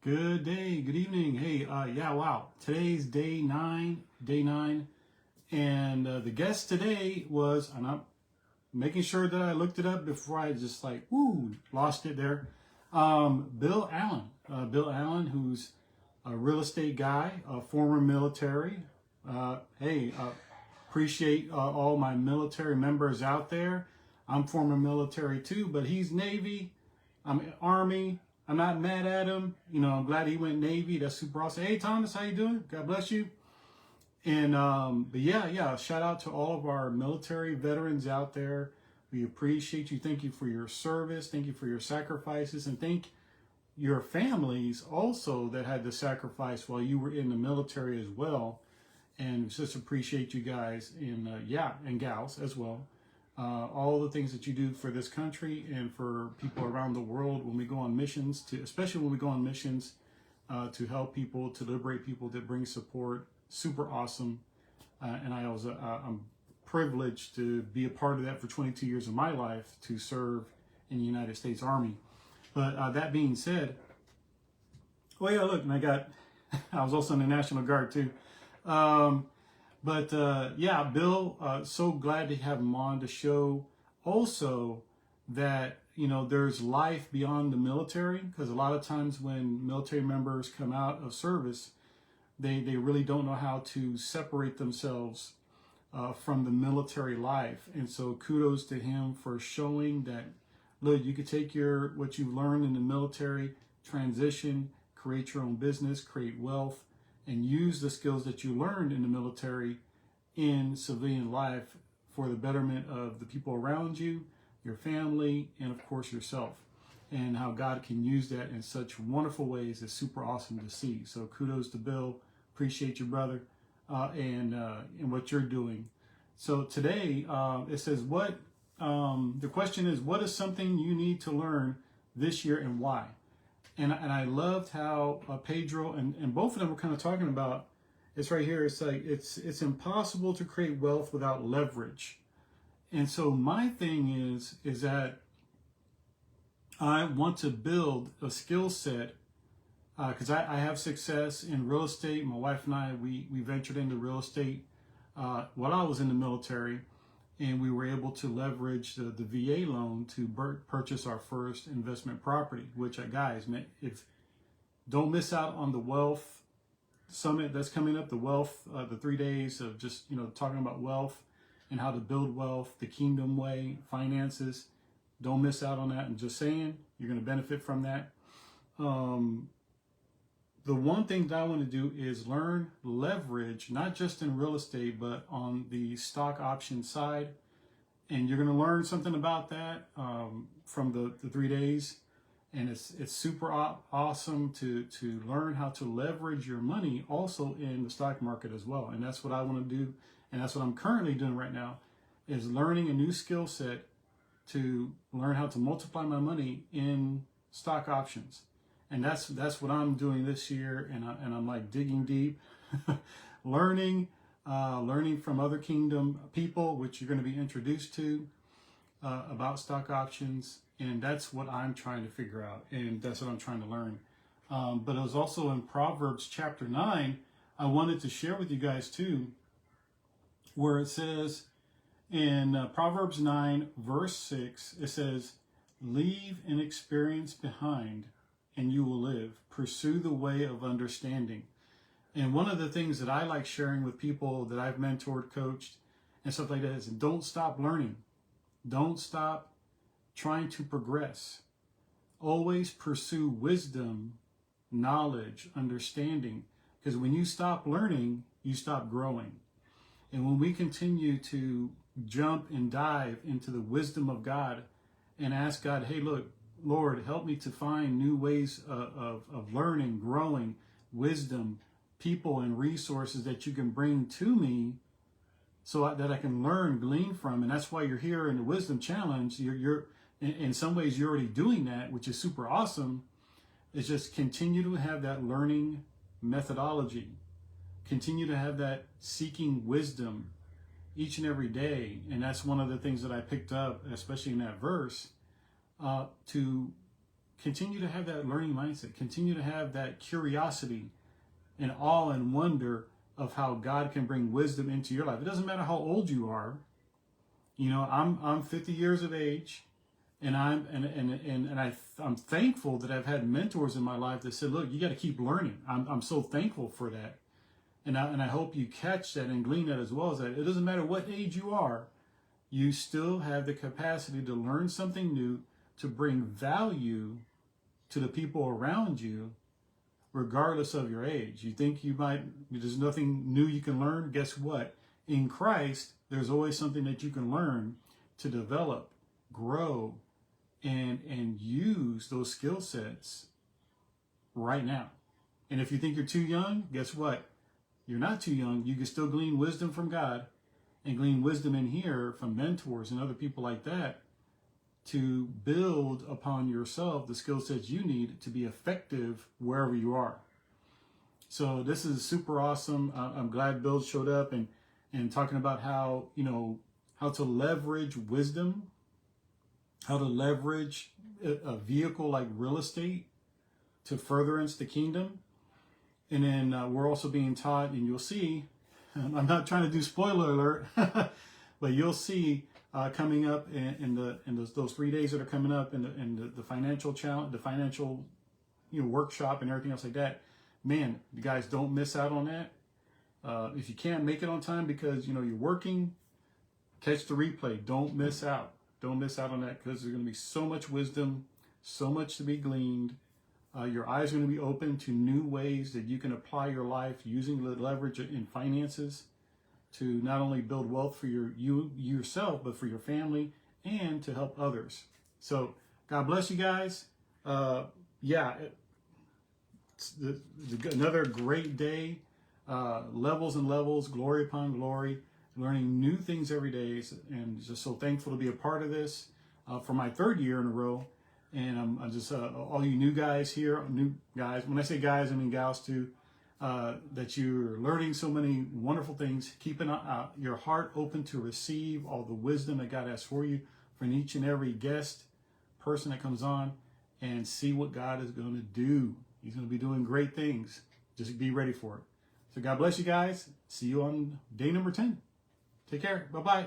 Good day, good evening. Hey, yeah, wow. Today's day nine, and the guest today was, and I'm making sure that I looked it up before I just lost it there. Bill Allen. Bill Allen, who's a real estate guy, a former military. Appreciate all my military members out there. I'm former military too, but he's Navy. I'm Army. I'm not mad at him. I'm glad he went Navy. That's super awesome. Hey, Thomas, how you doing? God bless you. And but yeah, shout out to all of our military veterans out there. We appreciate you. Thank you for your service. Thank you for your sacrifices, and thank your families also that had to sacrifice while you were in the military as well. And just appreciate you guys and gals as well. All the things that you do for this country and for people around the world when we go on missions, especially when we go on missions to help people, to liberate people, that bring support. Super awesome. I'm privileged to be a part of that for 22 years of my life, to serve in the United States Army. But that being said, and I was also in the National Guard too. Bill, so glad to have him on to show also that, there's life beyond the military, because a lot of times when military members come out of service, they really don't know how to separate themselves from the military life. And so kudos to him for showing that, look, you could take what you've learned in the military, transition, create your own business, create wealth, and use the skills that you learned in the military in civilian life for the betterment of the people around you, your family, and of course yourself. And how God can use that in such wonderful ways is super awesome to see. So kudos to Bill. Appreciate you, brother, and what you're doing. So today it says, the question is, what is something you need to learn this year and why? And I loved how Pedro and both of them were kind of talking about, it's right here. It's like, it's impossible to create wealth without leverage. And so my thing is that I want to build a skill set, because I have success in real estate. My wife and I, we ventured into real estate while I was in the military, and we were able to leverage the VA loan to purchase our first investment property, which guys, don't miss out on the wealth summit that's coming up, the 3 days of just, talking about wealth and how to build wealth, the kingdom way, finances. Don't miss out on that. And just saying, you're going to benefit from that. The one thing that I want to do is learn leverage, not just in real estate, but on the stock option side. And you're going to learn something about that from the 3 days. And it's super awesome to learn how to leverage your money also in the stock market as well. And that's what I want to do. And that's what I'm currently doing right now, is learning a new skill set to learn how to multiply my money in stock options. And that's what I'm doing this year. And I'm like digging deep, learning from other kingdom people, which you're going to be introduced to about stock options. And that's what I'm trying to figure out. And that's what I'm trying to learn. But it was also in Proverbs chapter 9, I wanted to share with you guys too, where it says in Proverbs 9, verse 6, it says, "Leave an experience behind and you will live. Pursue the way of understanding." And one of the things that I like sharing with people that I've mentored, coached, and stuff like that is, don't stop learning. Don't stop trying to progress. Always pursue wisdom, knowledge, understanding. Because when you stop learning, you stop growing. And when we continue to jump and dive into the wisdom of God and ask God, hey, look, Lord, help me to find new ways of learning, growing, wisdom, people and resources that you can bring to me so that I can learn, glean from. And that's why you're here in the Wisdom Challenge. You're in some ways, you're already doing that, which is super awesome. Is just continue to have that learning methodology. Continue to have that seeking wisdom each and every day. And that's one of the things that I picked up, especially in that verse, to continue to have that learning mindset. Continue to have that curiosity and awe and wonder of how God can bring wisdom into your life. It doesn't matter how old you are. You know, I'm 50 years of age, and I'm thankful that I've had mentors in my life that said, look, you got to keep learning. I'm so thankful for that. And I hope you catch that and glean that as well, as that it doesn't matter what age you are, you still have the capacity to learn something new, to bring value to the people around you, regardless of your age. You think there's nothing new you can learn? Guess what? In Christ, there's always something that you can learn to develop, grow, and use those skill sets right now. And if you think you're too young, guess what? You're not too young. You can still glean wisdom from God and glean wisdom in here from mentors and other people like that to build upon yourself the skill sets you need to be effective wherever you are. So this is super awesome. I'm glad Bill showed up and talking about how, you know, how to leverage wisdom, how to leverage a vehicle like real estate to furtherance the kingdom. And then we're also being taught, and you'll see, I'm not trying to do spoiler alert, but you'll see coming up in those 3 days that are coming up in the financial challenge, the financial, you know, workshop and everything else like that. Man, you guys don't miss out on that. If you can't make it on time because, you know, you're working, catch the replay. Don't miss out. Don't miss out on that, because there's going to be so much wisdom, so much to be gleaned. Your eyes are going to be open to new ways that you can apply your life using the leverage in finances to not only build wealth for yourself, but for your family and to help others. So God bless you guys. Another great day. Levels and levels, glory upon glory, learning new things every day, and just so thankful to be a part of this for my 3rd year in a row. And I'm just all you new guys here, new guys. When I say guys, I mean gals too. That you're learning so many wonderful things, keeping your heart open to receive all the wisdom that God has for you from each and every guest person that comes on, and see what God is going to do. He's going to be doing great things. Just be ready for it. So God bless you guys. See you on day number 10. Take care. Bye-bye.